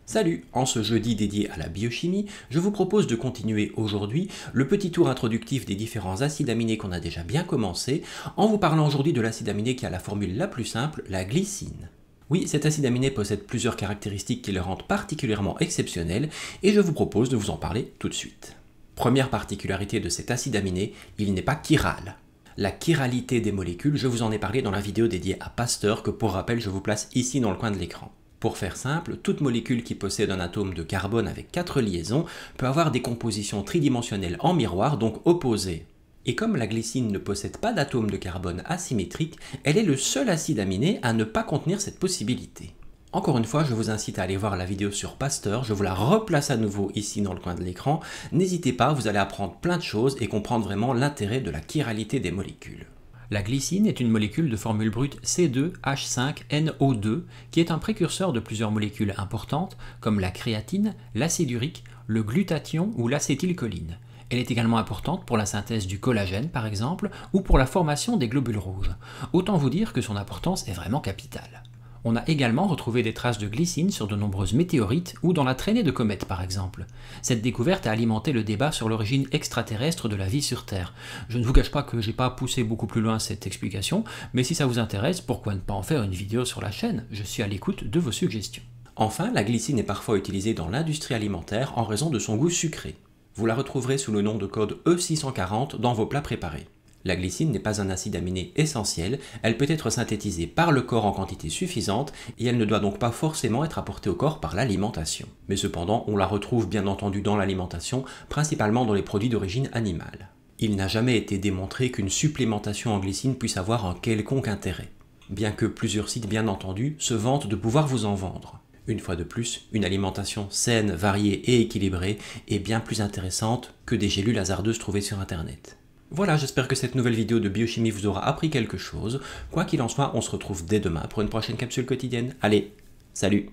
Salut! En ce jeudi dédié à la biochimie, je vous propose de continuer aujourd'hui le petit tour introductif des différents acides aminés qu'on a déjà bien commencé, en vous parlant aujourd'hui de l'acide aminé qui a la formule la plus simple, la glycine. Oui, cet acide aminé possède plusieurs caractéristiques qui le rendent particulièrement exceptionnel, et je vous propose de vous en parler tout de suite. Première particularité de cet acide aminé, il n'est pas chiral. La chiralité des molécules, je vous en ai parlé dans la vidéo dédiée à Pasteur que pour rappel je vous place ici dans le coin de l'écran. Pour faire simple, toute molécule qui possède un atome de carbone avec 4 liaisons peut avoir des compositions tridimensionnelles en miroir, donc opposées. Et comme la glycine ne possède pas d'atome de carbone asymétrique, elle est le seul acide aminé à ne pas contenir cette possibilité. Encore une fois, je vous incite à aller voir la vidéo sur Pasteur, je vous la replace à nouveau ici dans le coin de l'écran. N'hésitez pas, vous allez apprendre plein de choses et comprendre vraiment l'intérêt de la chiralité des molécules. La glycine est une molécule de formule brute C2H5NO2 qui est un précurseur de plusieurs molécules importantes comme la créatine, l'acide urique, le glutathion ou l'acétylcholine. Elle est également importante pour la synthèse du collagène par exemple ou pour la formation des globules rouges. Autant vous dire que son importance est vraiment capitale. On a également retrouvé des traces de glycine sur de nombreuses météorites ou dans la traînée de comètes par exemple. Cette découverte a alimenté le débat sur l'origine extraterrestre de la vie sur Terre. Je ne vous cache pas que j'ai pas poussé beaucoup plus loin cette explication, mais si ça vous intéresse, pourquoi ne pas en faire une vidéo sur la chaîne? Je suis à l'écoute de vos suggestions. Enfin, la glycine est parfois utilisée dans l'industrie alimentaire en raison de son goût sucré. Vous la retrouverez sous le nom de code E640 dans vos plats préparés. La glycine n'est pas un acide aminé essentiel, elle peut être synthétisée par le corps en quantité suffisante et elle ne doit donc pas forcément être apportée au corps par l'alimentation. Mais cependant, on la retrouve bien entendu dans l'alimentation, principalement dans les produits d'origine animale. Il n'a jamais été démontré qu'une supplémentation en glycine puisse avoir un quelconque intérêt, bien que plusieurs sites bien entendu se vantent de pouvoir vous en vendre. Une fois de plus, une alimentation saine, variée et équilibrée est bien plus intéressante que des gélules hasardeuses trouvées sur internet. Voilà, j'espère que cette nouvelle vidéo de biochimie vous aura appris quelque chose. Quoi qu'il en soit, on se retrouve dès demain pour une prochaine capsule quotidienne. Allez, salut!